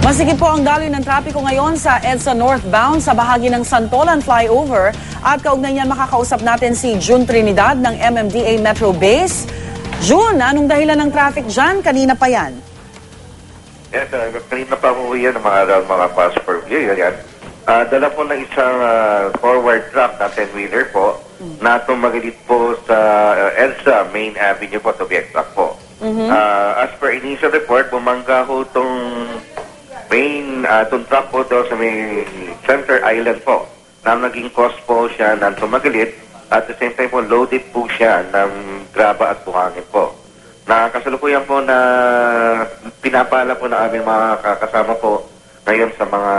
Masigit po ang daloy ng trapiko ngayon sa EDSA northbound sa bahagi ng Santolan Flyover at kaugnay niyan makakausap natin si June Trinidad ng MMDA Metro Base. June, anong dahilan ng traffic dyan? Kanina pa yan. Yes, kanina pa po yan mga pass per view. Yan. Dala po ng isang forward truck na 10-wheeler po na tumagilit po sa EDSA Main Avenue po, to be exact po. As per initial report, bumangga ho itong main truck po daw sa may Center Island po na naging cause po siya ng tumagilit at the same time po loaded po siya ng graba at buhangin po. Nakasalukuyan po na pinapala po na aming mga kasama po ngayon sa mga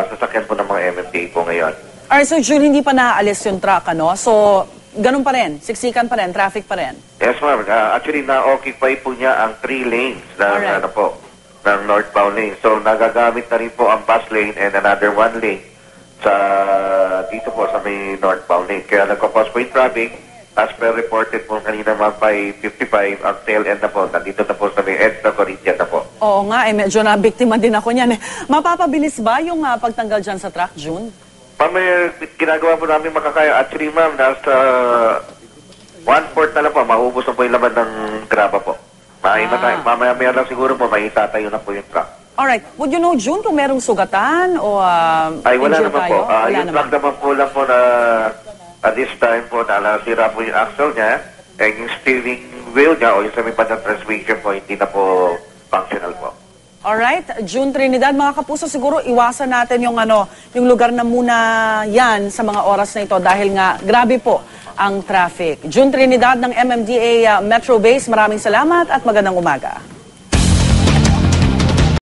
sasakyan po ng mga MMDA po ngayon. Alright, so June, hindi pa naaalis yung truck, ano? So, ganun pa rin? Siksikan pa rin? Traffic pa rin? Yes, ma'am. Actually, na-occupy po niya ang 3 lanes na ng northbound lane. So, nagagamit na rin po ang bus lane and another 1 lane dito po sa may northbound lane. Kaya nagkakos po yung traffic. As per reported po kanina mga 5:55, ang tail end na po. Nandito na po sa may EDSA Corinthian na po. Oo nga, medyo nabiktima din ako niyan. Mapapabilis ba yung pagtanggal dyan sa truck, June? May ginagawa po namin makakaya. Actually, ma'am, nasa 1/4 na lang po. Maubos na po yung laman ng graba po. Mamaya lang siguro po, may itatayo na po yung truck. Alright. Would you know, June, kung merong sugatan o Ay, wala injured naman tayo? po. Yung truck naman po lang po na at this time po, nasira po yung axle niya and yung steering wheel niya o yung sa may bandang transmission po, hindi na po functional po. Alright. June Trinidad, mga kapuso, siguro iwasan natin yung yung lugar na muna yan sa mga oras na ito dahil nga grabe po ang traffic. June Trinidad ng MMDA Metro Base, maraming salamat at magandang umaga.